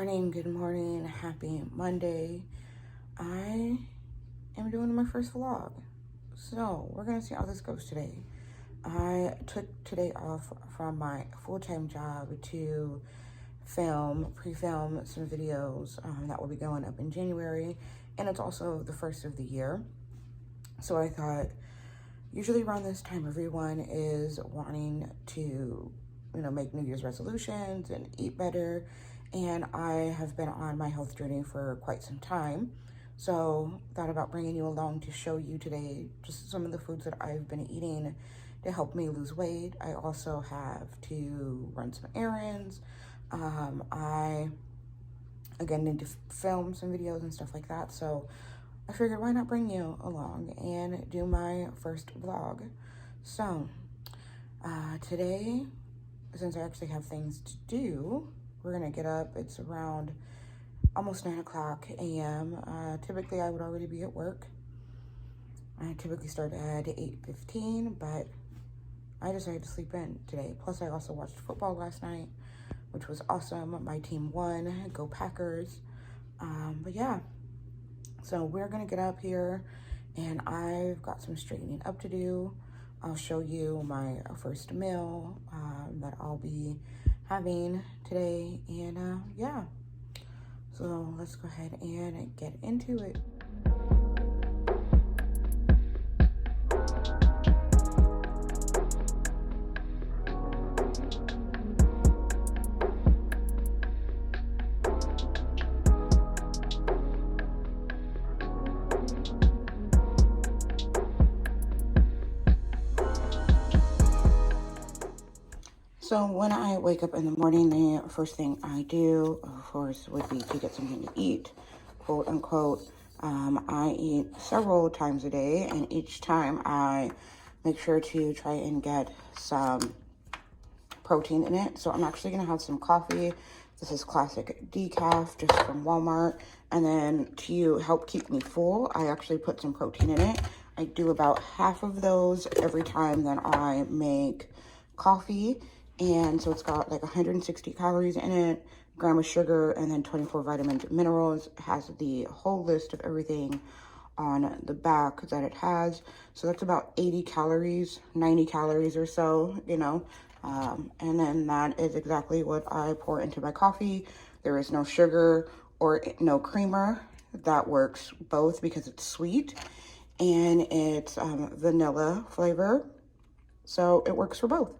Good morning, happy Monday. I am doing my first vlog. So, we're gonna see how this goes today. I took today off from my full-time job to pre-film some videos that will be going up in January. And it's also the first of the year. So I thought, usually around this time, everyone is wanting to, make New Year's resolutions and eat better. And I have been on my health journey for quite some time. So thought about bringing you along to show you today just some of the foods that I've been eating to help me lose weight. I also have to run some errands. I, again, need to film some videos and stuff like that. So I figured, why not bring you along and do my first vlog. So today, since I actually have things to do, we're gonna get up. It's around almost 9 o'clock a.m. Typically, I would already be at work. I typically start at 8:15, but I decided to sleep in today. Plus, I also watched football last night, which was awesome. My team won. Go Packers. But yeah, so we're gonna get up here, and I've got some straightening up to do. I'll show you my first meal that I'll be having today, and yeah. So let's go ahead and get into it. So when I wake up in the morning, the first thing I do, of course, would be to get something to eat, quote unquote. I eat several times a day, and each time I make sure to try and get some protein in it. So I'm actually gonna have some coffee. This is classic decaf, just from Walmart. And then to help keep me full, I actually put some protein in it. I do about half of those every time that I make coffee. And so it's got like 160 calories in it, gram of sugar, and then 24 vitamins and minerals. It has the whole list of everything on the back that it has. So that's about 80 calories, 90 calories or so, and then that is exactly what I pour into my coffee. There is no sugar or no creamer. That works both because it's sweet and it's vanilla flavor. So it works for both.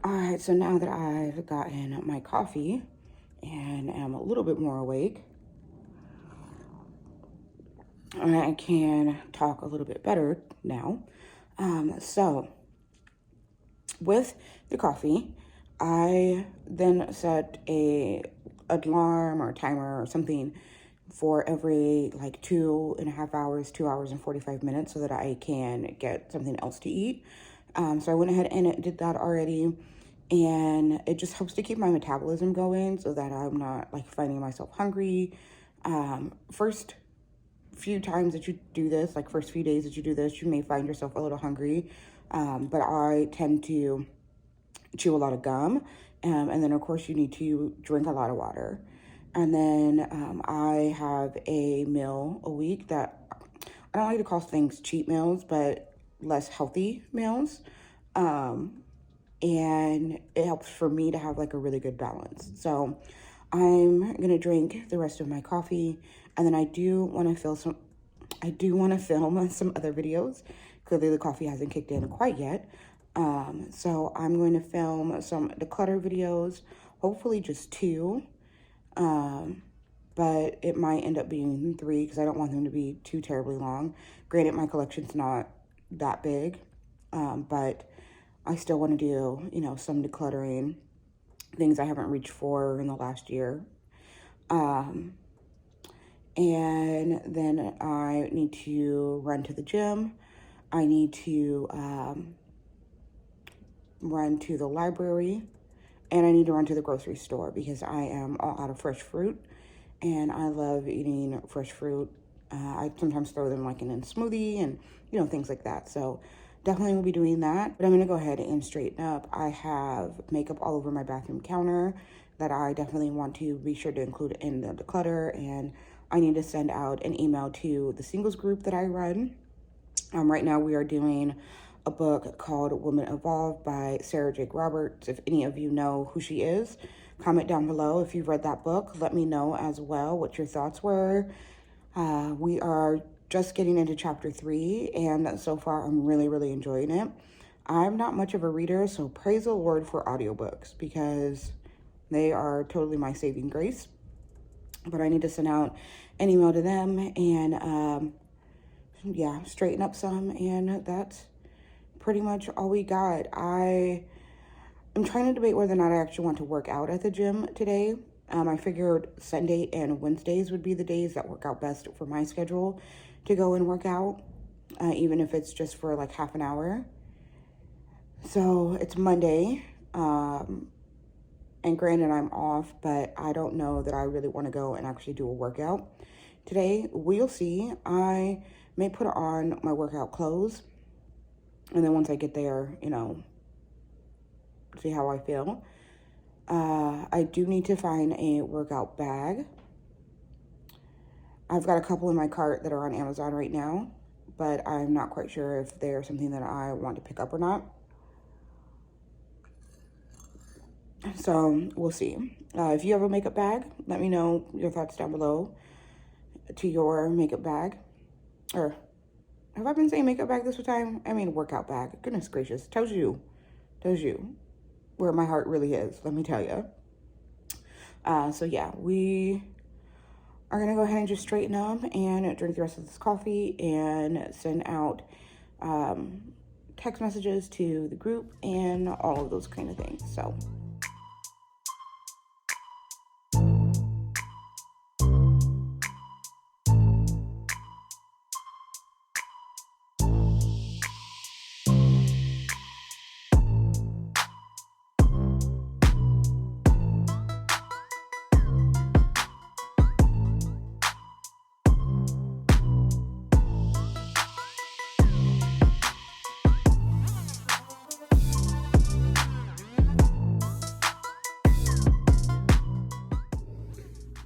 All right, so now that I've gotten my coffee and am a little bit more awake, I can talk a little bit better now. So with the coffee, I then set a alarm or timer or something for every like 2.5 hours, 2 hours and 45 minutes, so that I can get something else to eat. So I went ahead and did that already, and it just helps to keep my metabolism going so that I'm not like finding myself hungry. First few times that you do this, like first few days that you do this, you may find yourself a little hungry, but I tend to chew a lot of gum, and then of course you need to drink a lot of water. And then I have a meal a week that I don't like to call things cheat meals, but less healthy meals. And it helps for me to have like a really good balance. So I'm gonna drink the rest of my coffee, and then I do want to film some other videos. Clearly the coffee hasn't kicked in quite yet. So I'm going to film some declutter videos, hopefully just 2. But it might end up being 3 because I don't want them to be too terribly long. Granted, my collection's not that big, but I still want to do, some decluttering, things I haven't reached for in the last year. And then I need to run to the gym. I need to run to the library, and I need to run to the grocery store because I am all out of fresh fruit, and I love eating fresh fruit. I sometimes throw them like in a smoothie and, things like that. So definitely will be doing that. But I'm going to go ahead and straighten up. I have makeup all over my bathroom counter that I definitely want to be sure to include in the declutter. And I need to send out an email to the singles group that I run. Right now we are doing a book called Women Evolve by Sarah Jake Roberts. If any of you know who she is, comment down below if you've read that book. Let me know as well what your thoughts were. We are just getting into chapter 3, and so far I'm really, really enjoying it. I'm not much of a reader, so praise the Lord for audiobooks because they are totally my saving grace. But I need to send out an email to them and straighten up some, and that's pretty much all we got. I am trying to debate whether or not I actually want to work out at the gym today. I figured Sunday and Wednesdays would be the days that work out best for my schedule to go and work out, even if it's just for like half an hour. So it's Monday, and granted I'm off, but I don't know that I really want to go and actually do a workout today. We'll see. I may put on my workout clothes, and then once I get there, see how I feel. I do need to find a workout bag. I've got a couple in my cart that are on Amazon right now, but I'm not quite sure if they're something that I want to pick up or not. So we'll see. If you have a makeup bag, let me know your thoughts down below to your makeup bag. Or have I been saying makeup bag this whole time? I mean workout bag. Goodness gracious. Tells you where my heart really is, let me tell you. So yeah, we are gonna go ahead and just straighten up and drink the rest of this coffee and send out text messages to the group and all of those kind of things. So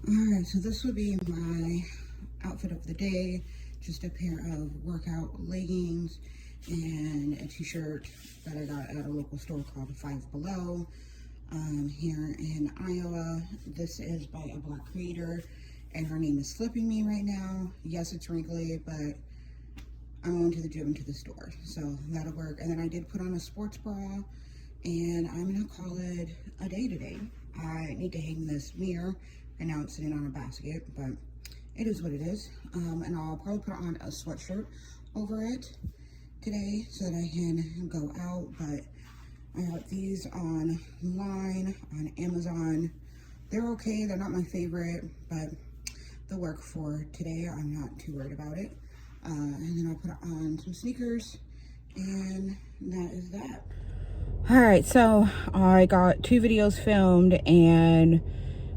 alright, so this would be my outfit of the day. Just a pair of workout leggings and a t-shirt that I got at a local store called Five Below here in Iowa. This is by a Black creator, and her name is slipping me right now. Yes, it's wrinkly, but I'm going to the gym and to the store, so that'll work. And then I did put on a sports bra, and I'm gonna call it a day today. I need to hang this mirror, and now it's sitting on a basket, but it is what it is. And I'll probably put on a sweatshirt over it today so that I can go out. But I got these online on Amazon. They're okay, they're not my favorite, but they'll work for today. I'm not too worried about it. And then I'll put on some sneakers, and that is that. All right, so I got 2 videos filmed and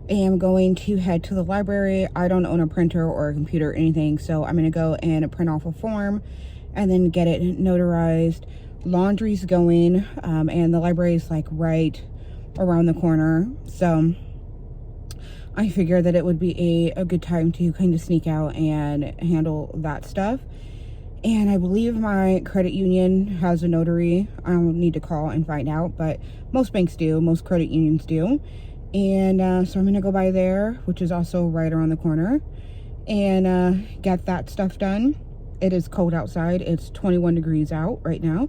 am going to head to the library. I don't own a printer or a computer or anything, so I'm gonna go and print off a form and then get it notarized. Laundry's going, and the library is like right around the corner, so I figured that it would be a good time to kind of sneak out and handle that stuff. And I believe my credit union has a notary. I don't need to call and find out, but most banks do, most credit unions do. And so I'm gonna go by there, which is also right around the corner, and get that stuff done. It is cold outside. It's 21 degrees out right now,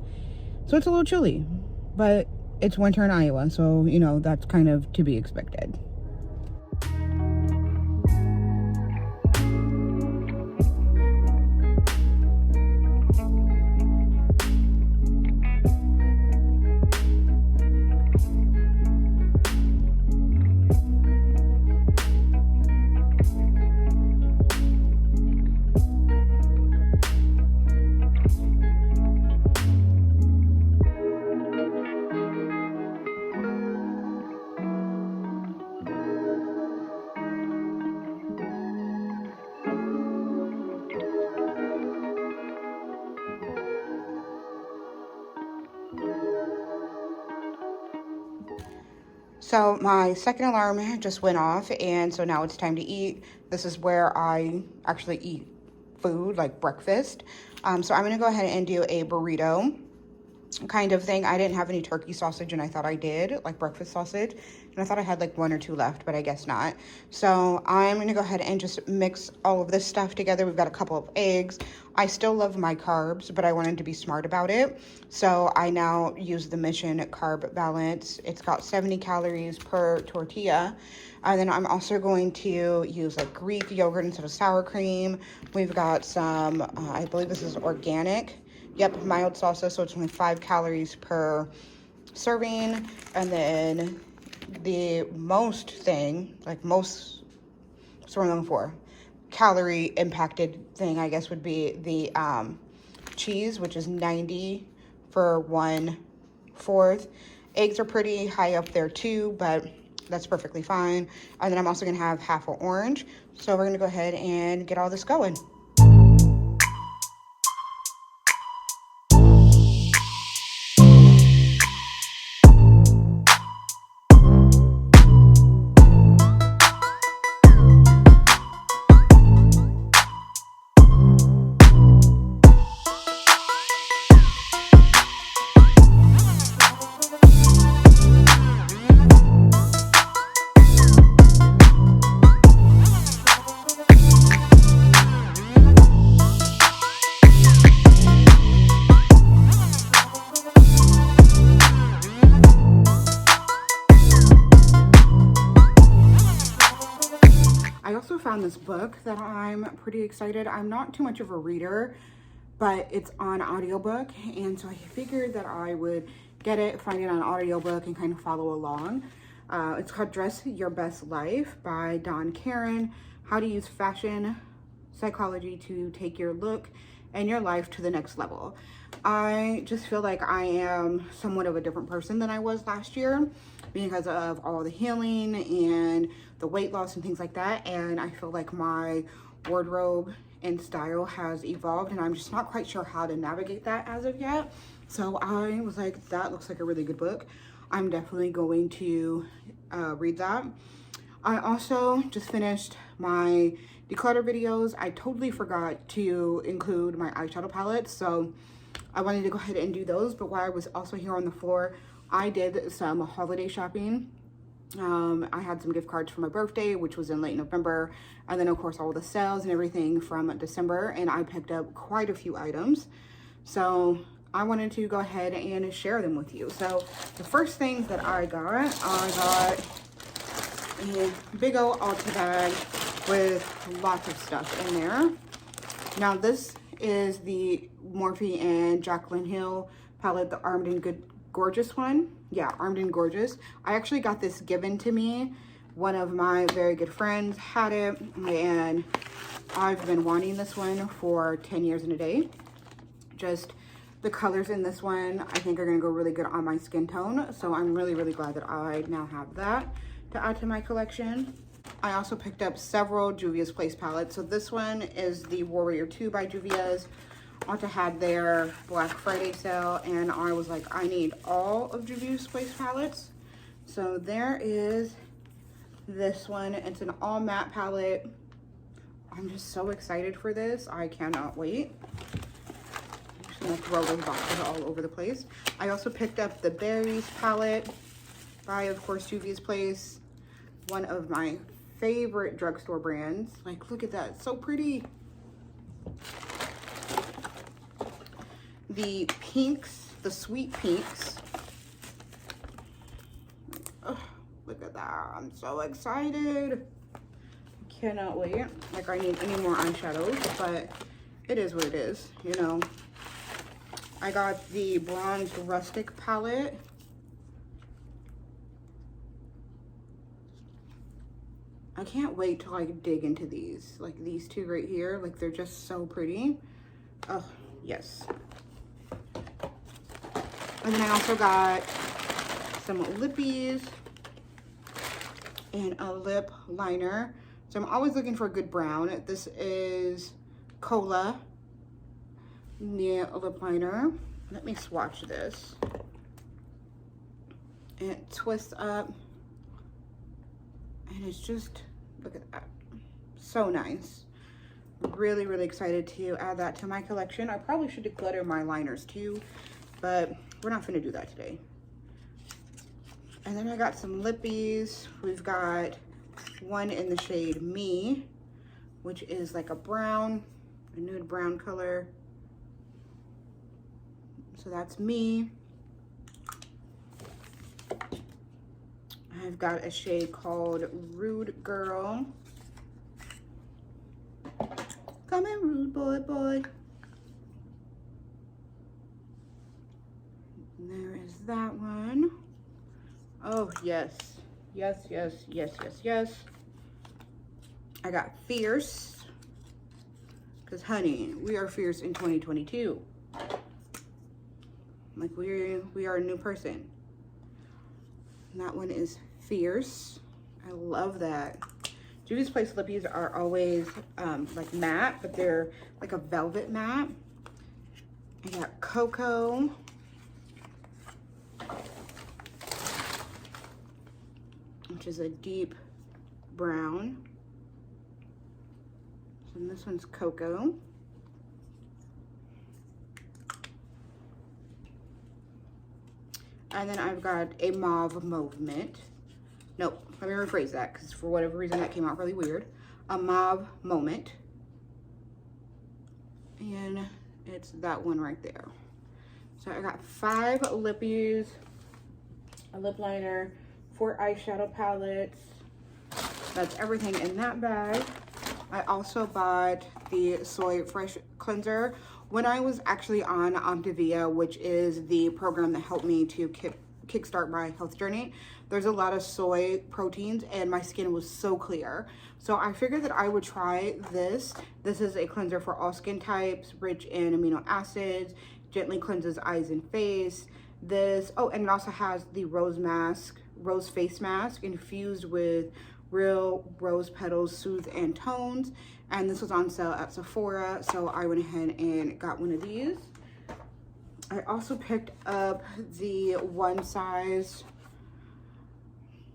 so it's a little chilly, but it's winter in Iowa, so that's kind of to be expected. So my second alarm just went off, and so now it's time to eat. This is where I actually eat food, like breakfast. So I'm gonna go ahead and do a burrito kind of thing. I didn't have any turkey sausage, and I thought I did, like breakfast sausage, and I thought I had like 1 or 2 left, but I guess not. So I'm gonna go ahead and just mix all of this stuff together. We've got a couple of eggs. I still love my carbs, but I wanted to be smart about it, so I now use the Mission Carb Balance. It's got 70 calories per tortilla. And then I'm also going to use like Greek yogurt instead of sour cream. We've got some, I believe this is organic. Yep, mild salsa, so it's only 5 calories per serving. And then the most thing, like most, what's what I'm looking for, calorie impacted thing, I guess, would be the cheese, which is 90 for 1/4. Eggs are pretty high up there too, but that's perfectly fine. And then I'm also gonna have half an orange. So we're gonna go ahead and get all this going. I also found this book that I'm pretty excited. I'm not too much of a reader, but it's on audiobook, and so I figured that I would get it, find it on audiobook, and kind of follow along. It's called Dress Your Best Life by Don Karen, How to Use Fashion Psychology to Take Your Look and Your Life to the Next Level. I just feel like I am somewhat of a different person than I was last year because of all the healing and the weight loss and things like that. And I feel like my wardrobe and style has evolved, and I'm just not quite sure how to navigate that as of yet. So I was like, that looks like a really good book. I'm definitely going to read that. I also just finished my declutter videos. I totally forgot to include my eyeshadow palettes, so I wanted to go ahead and do those. But while I was also here on the floor, I did some holiday shopping. I had some gift cards for my birthday, which was in late November, and then of course all the sales and everything from December, and I picked up quite a few items. So I wanted to go ahead and share them with you. So the first things that I got a big old Ulta bag with lots of stuff in there. Now this is the Morphe and Jaclyn Hill palette, the Armed and Gorgeous one. Yeah, Armed and Gorgeous. I actually got this given to me. One of my very good friends had it, and I've been wanting this one for 10 years and a day. Just the colors in this one I think are gonna go really good on my skin tone, so I'm really, really glad that I now have that to add to my collection. I also picked up several Juvia's Place palettes. So this one is the Warrior 2 by Juvia's. Ulta had their Black Friday sale, and I was like, I need all of Juvia's Place palettes. So there is this one. It's an all matte palette. I'm just so excited for this. I cannot wait. I'm just gonna throw those boxes all over the place. I also picked up the Berries palette by, of course, Juvia's Place. One of my favorite drugstore brands. Like, look at that, it's so pretty. The pinks, the sweet pinks. Oh, look at that, I'm so excited. Cannot wait. Like, I need any more eyeshadows, but it is what it is, you know. I got the Bronzed Rustic palette. I can't wait to like dig into these. Like these two right here, like they're just so pretty. Oh, yes. And then I also got some lippies and a lip liner. So I'm always looking for a good brown. This is Cola lip liner. Let me swatch this. And it twists up And it's just, look at that, so nice. Really, really excited to add that to my collection. I probably should declutter my liners too, but we're not gonna do that today. And then I got some lippies. We've got one in the shade Me, which is like a brown, a nude brown color. So that's Me. I've got a shade called Rude Girl. Come in, rude boy, boy. And there is that one. Oh, yes. Yes, yes, yes, yes, yes. I got Fierce. Because, honey, we are fierce in 2022. Like, we are a new person. And that one is Fierce. I love that. Juvia's Place lippies are always like matte, but they're like a velvet matte. I got Cocoa. Which is a deep brown. So this one's Cocoa. And then I've got a Mauve Movement. Nope, let me rephrase that because for whatever reason that came out really weird. A Mauve Moment. And it's that one right there. So I got 5 lippies, a lip liner, 4 eyeshadow palettes. That's everything in that bag. I also bought the Soy Fresh Cleanser when I was actually on Optavia, which is the program that helped me to kickstart my health journey. There's a lot of soy proteins and my skin was so clear. So I figured that I would try this. This is a cleanser for all skin types, rich in amino acids, gently cleanses eyes and face. This, oh, and it also has the rose face mask infused with real rose petals, soothe and tones. And this was on sale at Sephora, so I went ahead and got one of these. I also picked up the one size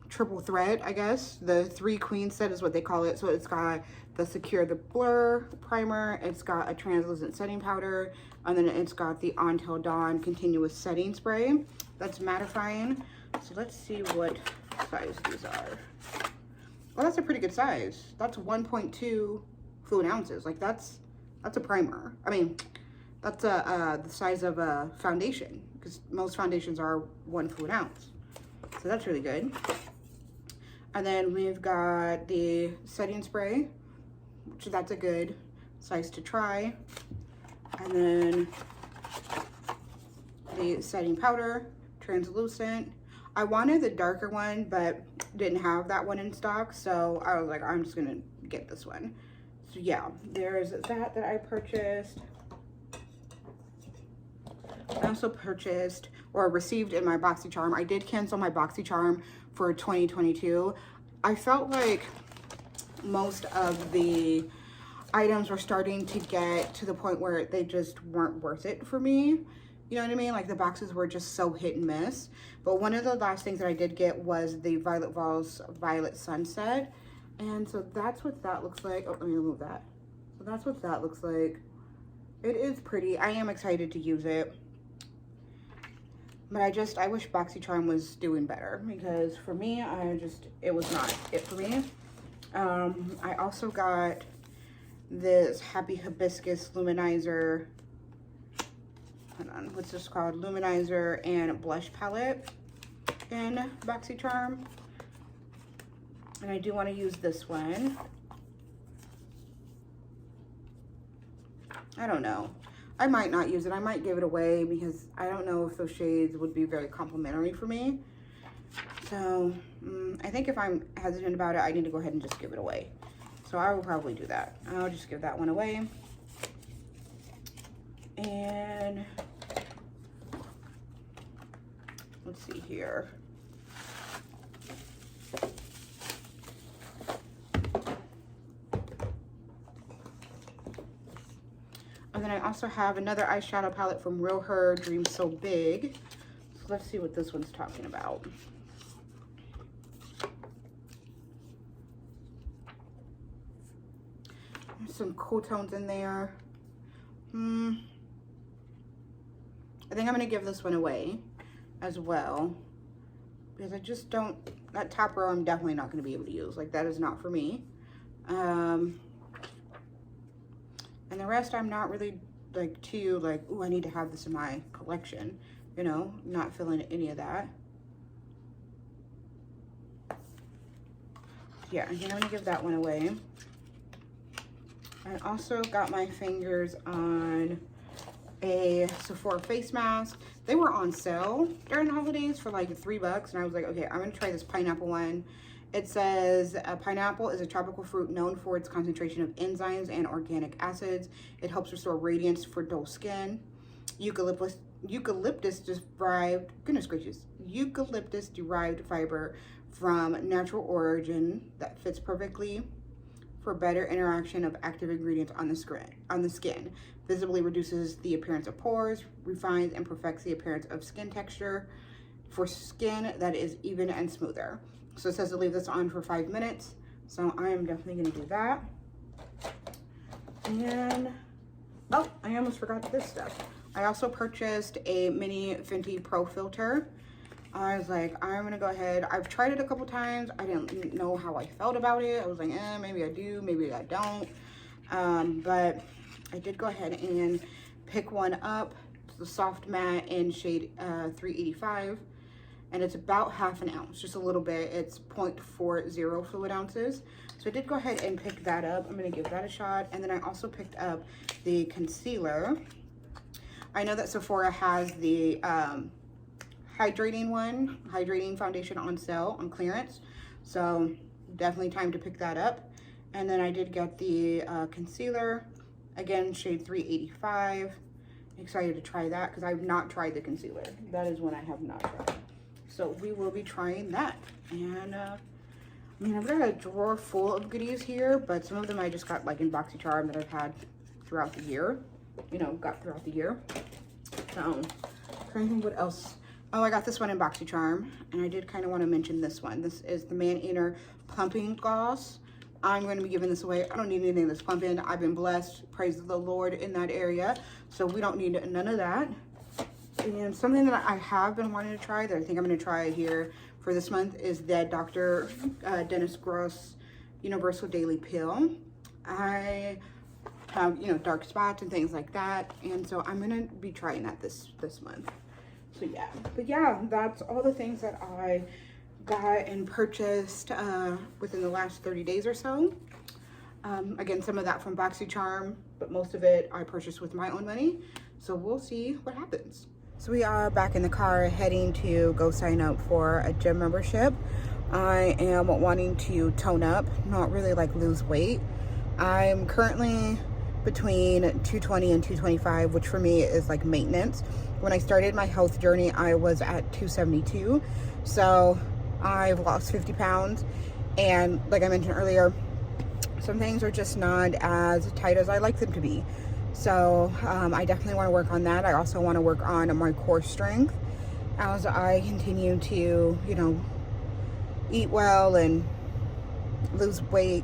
triple thread, I guess. The 3 queen set is what they call it. So it's got the Secure the Blur primer, it's got a translucent setting powder, and then it's got the Until Dawn continuous setting spray that's mattifying. So let's see what size these are. Well, that's a pretty good size. That's 1.2 fluid ounces. Like that's a primer. I mean, that's the size of a foundation because most foundations are 1 fluid ounce. So that's really good. And then we've got the setting spray, which that's a good size to try. And then the setting powder, translucent. I wanted the darker one, but didn't have that one in stock. So I was like, I'm just gonna get this one. So yeah, there's that I purchased. I also purchased or received in my BoxyCharm. I did cancel my BoxyCharm for 2022. I felt like most of the items were starting to get to the point where they just weren't worth it for me. You know what I mean? Like the boxes were just so hit and miss. But one of the last things that I did get was the Violet Voss Violet Sunset. And so that's what that looks like. Oh, let me remove that. So that's what that looks like. It is pretty. I am excited to use it. But I wish BoxyCharm was doing better because for me, it was not it for me. I also got this Happy Hibiscus Luminizer. Hold on, what's this called? Luminizer and Blush Palette in BoxyCharm. And I do want to use this one. I don't know. I might not use it. I might give it away because I don't know if those shades would be very complimentary for me. So I think if I'm hesitant about it, I need to go ahead and just give it away. So I will probably do that. I'll just give that one away. And let's see here. And then I also have another eyeshadow palette from Real Her, Dream So Big. So let's see what this one's talking about. some cool tones in there. I think I'm gonna give this one away as well, because I just don't, that top row I'm definitely not gonna be able to use. Like, that is not for me. And the rest I'm not really like too like, oh, I need to have this in my collection, you know, not feeling any of that. Yeah, I think I'm gonna give that one away. I also got my fingers on a Sephora face mask. They were on sale during the holidays for like $3, and I was like, okay, I'm gonna try this pineapple one. It says pineapple is a tropical fruit known for its concentration of enzymes and organic acids. It helps restore radiance for dull skin. Eucalyptus derived, goodness gracious, eucalyptus derived fiber from natural origin that fits perfectly for better interaction of active ingredients on the skin. Visibly reduces the appearance of pores, refines and perfects the appearance of skin texture for skin that is even and smoother. So it says to leave this on for 5 minutes. So I am definitely gonna do that. And, oh, I almost forgot this stuff. I also purchased a mini Fenty Pro filter. I was like, I'm gonna go ahead. I've tried it a couple times. I didn't know how I felt about it. I was like, maybe I do, maybe I don't. But I did go ahead and pick one up. It's the Soft Matte in shade 385. And it's about half an ounce, just a little bit. It's 0.40 fluid ounces. So I did go ahead and pick that up. I'm gonna give that a shot. And then I also picked up the concealer. I know that Sephora has the hydrating foundation on sale on clearance. So definitely time to pick that up. And then I did get the concealer, again, shade 385. Excited to try that because I've not tried the concealer. That is one I have not tried. So we will be trying that. And I mean, I've got a drawer full of goodies here, but some of them I just got like in BoxyCharm that I've had throughout the year. You know, got throughout the year. So, trying to think what else. Oh, I got this one in BoxyCharm, and I did kind of want to mention this one. This is the Man Eater Plumping Gloss. I'm going to be giving this away. I don't need anything that's plumping. I've been blessed, praise the Lord, in that area. So we don't need none of that. And something that I have been wanting to try that I think I'm going to try here for this month is the Dr. Dennis Gross Universal Daily Peel. I have, you know, dark spots and things like that. And so I'm going to be trying that this month. So yeah, but yeah, that's all the things that I got and purchased within the last 30 days or so. Again, some of that from BoxyCharm, but most of it I purchased with my own money. So we'll see what happens. So we are back in the car heading to go sign up for a gym membership. I am wanting to tone up, not really like lose weight. I'm currently between 220 and 225, which for me is like maintenance. When I started my health journey, I was at 272. So I've lost 50 pounds. And like I mentioned earlier, some things are just not as tight as I like them to be. So I definitely want to work on that. I also want to work on my core strength as I continue to, you know, eat well and lose weight.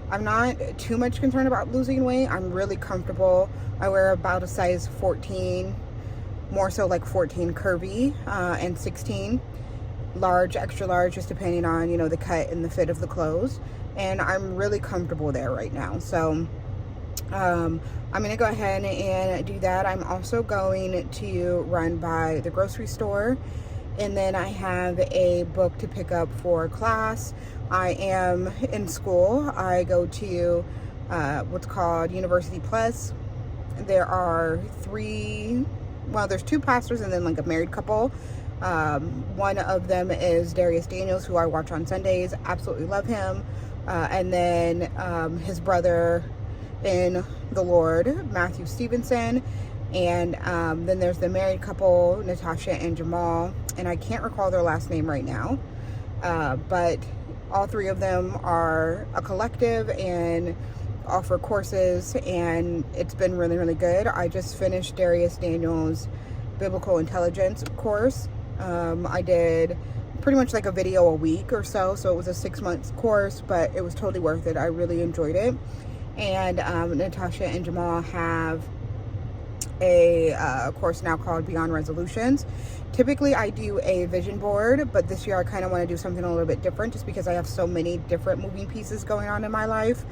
I'm not too much concerned about losing weight. I'm really comfortable. I wear about a size 14, more so like 14 curvy, and 16 large, extra large, just depending on, you know, the cut and the fit of the clothes. And I'm really comfortable there right now. So I'm going to go ahead and do that. I'm also going to run by the grocery store. And then I have a book to pick up for class. I am in school. I go to what's called University Plus. There are there's two pastors and then like a married couple. One of them is Darius Daniels, who I watch on Sundays. Absolutely love him. And then his brother in the Lord, Matthew Stevenson. And then there's the married couple, Natasha and Jamal. And I can't recall their last name right now. But all three of them are a collective and offer courses. And it's been really, really good. I just finished Darius Daniels' Biblical Intelligence course. I did pretty much like a video a week or so. So it was a 6-month course, but it was totally worth it. I really enjoyed it. And Natasha and Jamal have a course now called Beyond Resolutions. Typically I do a vision board, but this year I kind of want to do something a little bit different just because I have so many different moving pieces going on in my life.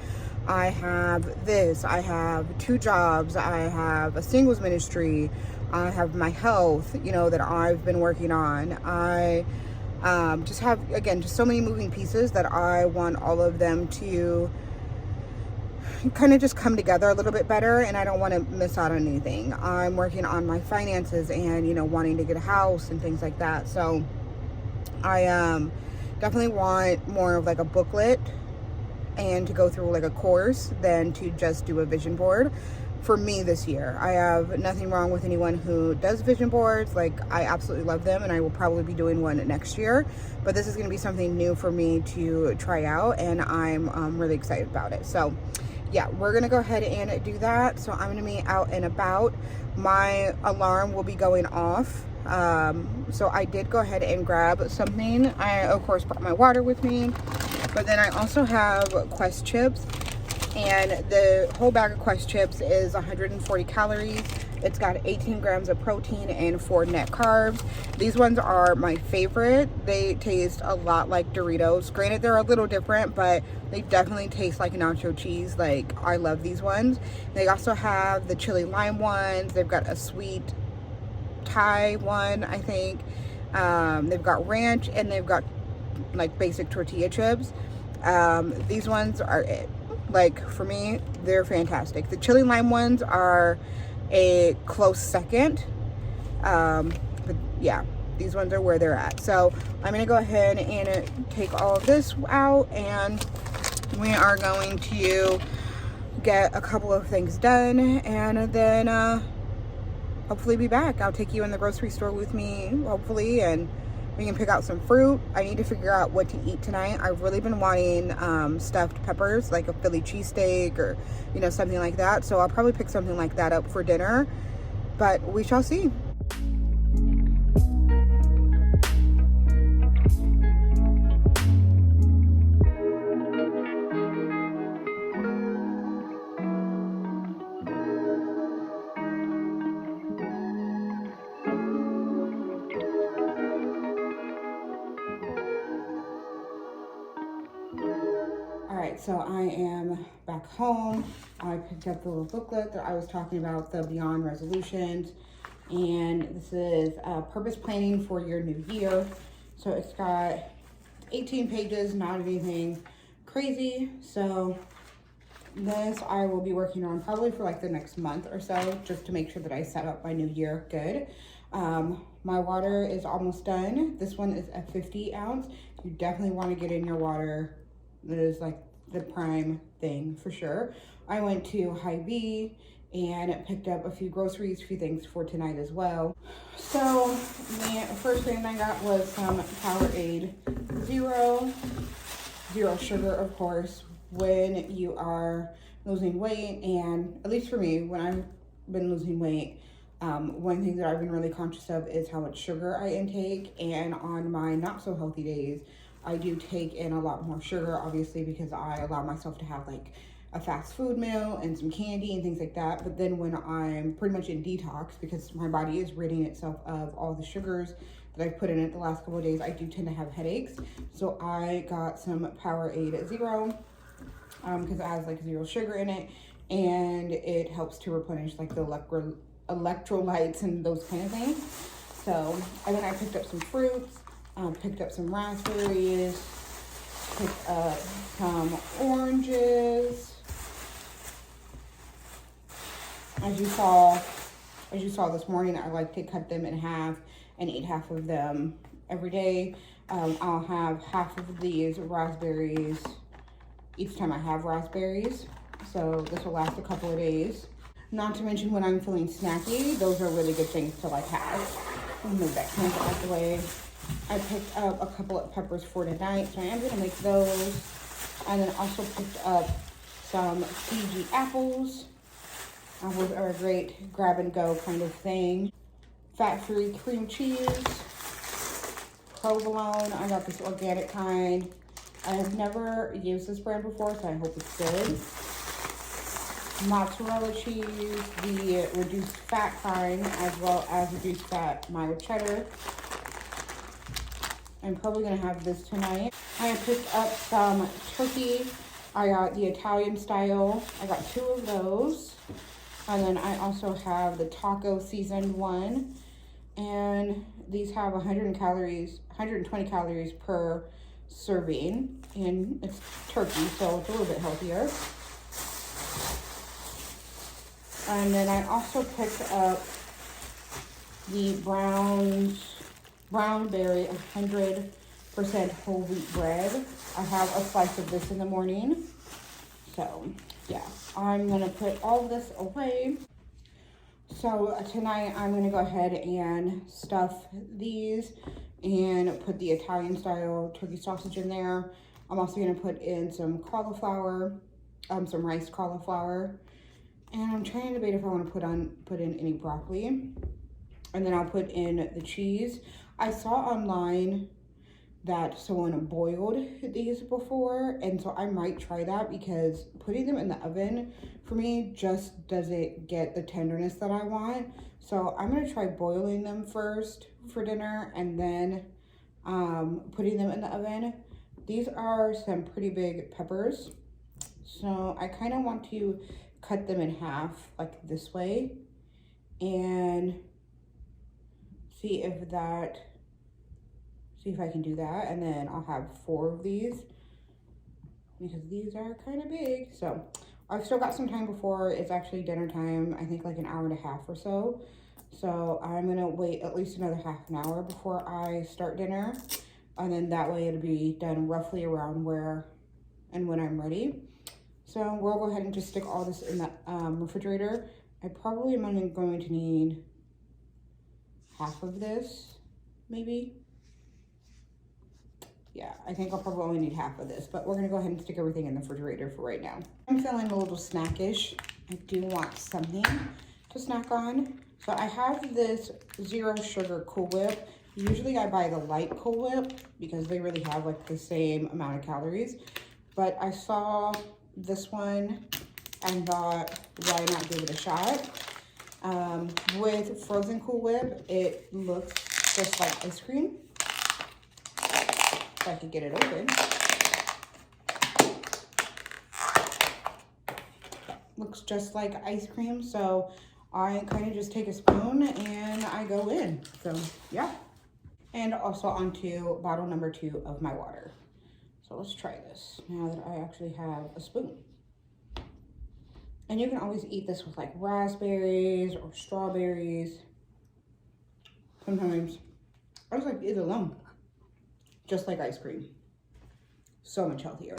I have this, I have 2 jobs, I have a singles ministry, I have my health, you know, that I've been working on. I just have, again, just so many moving pieces that I want all of them to kind of just come together a little bit better, and I don't want to miss out on anything. I'm working on my finances and, you know, wanting to get a house and things like that. So I definitely want more of like a booklet and to go through like a course than to just do a vision board for me this year. I have nothing wrong with anyone who does vision boards. Like, I absolutely love them, and I will probably be doing one next year, but this is going to be something new for me to try out, and I'm really excited about it. So yeah, we're gonna go ahead and do that. So I'm gonna be out and about. My alarm will be going off. So I did go ahead and grab something. I of course brought my water with me, but then I also have Quest chips, and the whole bag of Quest chips is 140 calories. It's got 18 grams of protein and 4 net carbs. These ones are my favorite. They taste a lot like Doritos. Granted, they're a little different, but they definitely taste like nacho cheese. Like, I love these ones. They also have the chili lime ones. They've got a sweet Thai one, I think. They've got ranch, and they've got like basic tortilla chips. These ones are it. Like, for me, they're fantastic. The chili lime ones are a close second, but yeah, these ones are where they're at. So I'm gonna go ahead and take all of this out, and we are going to get a couple of things done, and then hopefully be back. I'll take you in the grocery store with me, hopefully, and we can pick out some fruit. I need to figure out what to eat tonight. I've really been wanting stuffed peppers, like a Philly cheesesteak or, you know, something like that. So I'll probably pick something like that up for dinner, but we shall see. So I am back home. I picked up the little booklet that I was talking about, the Beyond Resolutions, and this is purpose planning for your new year. So it's got 18 pages, not anything crazy. So this I will be working on probably for like the next month or so, just to make sure that I set up my new year good. My water is almost done. This one is a 50 ounce. You definitely want to get in your water. That is like the prime thing for sure. I went to Hy-Vee and picked up a few groceries, a few things for tonight as well. So the first thing I got was some Powerade Zero sugar, of course. When you are losing weight, and at least for me, when I've been losing weight, one thing that I've been really conscious of is how much sugar I intake, and on my not so healthy days, I do take in a lot more sugar, obviously, because I allow myself to have like a fast food meal and some candy and things like that. But then when I'm pretty much in detox, because my body is ridding itself of all the sugars that I've put in it the last couple of days, I do tend to have headaches. So I got some Powerade Zero, because it has like 0 sugar in it, and it helps to replenish like the electrolytes and those kind of things. So, and then I picked up some fruits. Picked up some raspberries, picked up some oranges. As you saw this morning, I like to cut them in half and eat half of them every day. I'll have half of these raspberries each time I have raspberries. So this will last a couple of days. Not to mention when I'm feeling snacky, those are really good things to like have. I'll move that camera out the way. I picked up a couple of peppers for tonight, so I am going to make those. And then also picked up some Fiji apples. Apples are a great grab and go kind of thing. Fat-free cream cheese, provolone. I got this organic kind. I have never used this brand before, so I hope it's good. Mozzarella cheese, the reduced fat kind, as well as reduced fat mild cheddar. I'm probably gonna have this tonight. I have picked up some turkey. I got the Italian style. I got 2 of those. And then I also have the taco seasoned one. And these have 120 calories per serving. And it's turkey, so it's a little bit healthier. And then I also picked up the brown berry 100% whole wheat bread. I have a slice of this in the morning. So yeah, I'm gonna put all of this away. So tonight I'm gonna go ahead and stuff these and put the Italian style turkey sausage in there. I'm also gonna put in some cauliflower, some riced cauliflower. And I'm trying to debate if I want to put in any broccoli. And then I'll put in the cheese. I saw online that someone boiled these before, and so I might try that, because putting them in the oven for me just doesn't get the tenderness that I want. So I'm gonna try boiling them first for dinner and then putting them in the oven. These are some pretty big peppers, so I kind of want to cut them in half like this way and see if I can do that. And then I'll have 4 of these because these are kind of big. So I've still got some time before it's actually dinner time. I think like an hour and a half or so. So I'm gonna wait at least another half an hour before I start dinner. And then that way it'll be done roughly around where and when I'm ready. So we'll go ahead and just stick all this in the refrigerator. I probably am only going to need half of this, maybe. Yeah, I think I'll probably only need half of this, but we're gonna go ahead and stick everything in the refrigerator for right now. I'm feeling a little snackish. I do want something to snack on. So I have this 0 sugar Cool Whip. Usually I buy the light Cool Whip because they really have like the same amount of calories, but I saw this one and thought, why not give it a shot? With frozen Cool Whip, it looks just like ice cream. If I could get it open. Looks just like ice cream, so I kind of just take a spoon and I go in. So yeah. And also onto bottle number 2 of my water. So let's try this now that I actually have a spoon. And you can always eat this with like raspberries or strawberries. Sometimes I just like to eat it alone, just like ice cream. So much healthier.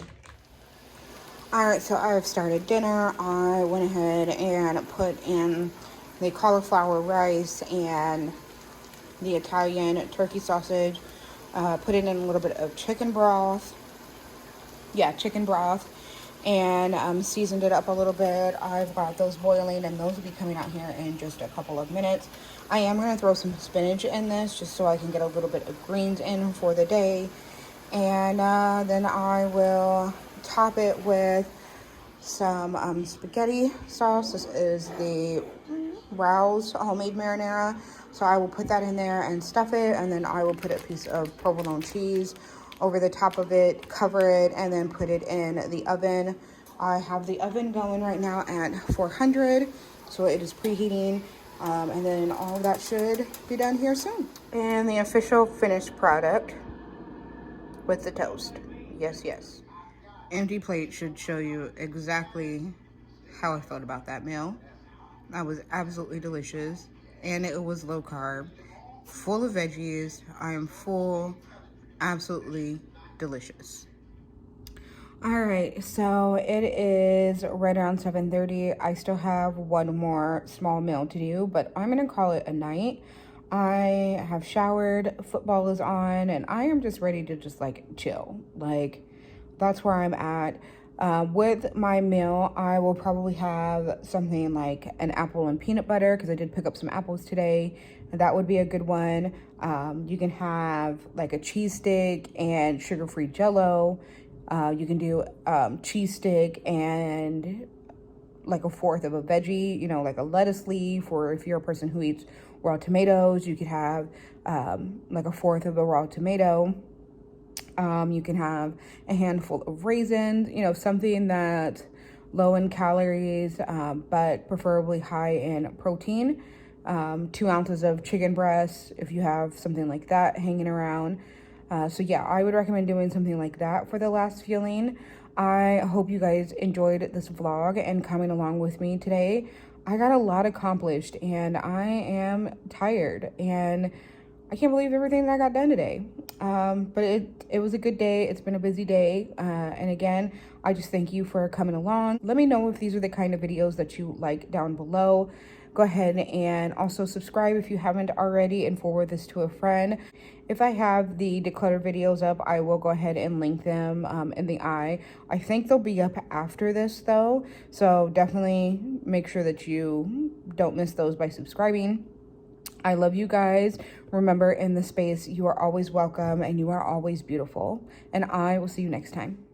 All right, so I've started dinner. I went ahead and put in the cauliflower rice and the Italian turkey sausage. Put in a little bit of chicken broth. Yeah, chicken broth, and seasoned it up a little bit. I've got those boiling, and those will be coming out here in just a couple of minutes. I am going to throw some spinach in this just so I can get a little bit of greens in for the day. And then I will top it with some spaghetti sauce. This is the Rouse homemade marinara. So I will put that in there and stuff it, and then I will put a piece of provolone cheese over the top of it, cover it, and then put it in the oven. I have the oven going right now at 400, so it is preheating, and then all of that should be done here soon. And the official finished product with the toast. Yes, yes. Empty plate should show you exactly how I felt about that meal. That was absolutely delicious, and it was low carb, full of veggies. I am full. Absolutely delicious. All right, so it is right around 7:30. I still have one more small meal to do, but I'm gonna call it a night. I have showered, football is on, and I am just ready to just like chill. Like, that's where I'm at. With my meal, I will probably have something like an apple and peanut butter because I did pick up some apples today. That would be a good one. You can have like a cheese stick and sugar-free Jell-O. You can do cheese stick and like a fourth of a veggie, you know, like a lettuce leaf, or if you're a person who eats raw tomatoes, you could have like a fourth of a raw tomato. You can have a handful of raisins, you know, something that's low in calories, but preferably high in protein. 2 ounces of chicken breast, if you have something like that hanging around. So yeah, I would recommend doing something like that for the last feeling. I hope you guys enjoyed this vlog and coming along with me today. I got a lot accomplished and I am tired and I can't believe everything that I got done today. But it was a good day. It's been a busy day. And again, I just thank you for coming along. Let me know if these are the kind of videos that you like down below. Go ahead and also subscribe if you haven't already and forward this to a friend. If I have the decluttered videos up, I will go ahead and link them in the eye. I think they'll be up after this though. So definitely make sure that you don't miss those by subscribing. I love you guys. Remember, in this space, you are always welcome and you are always beautiful. And I will see you next time.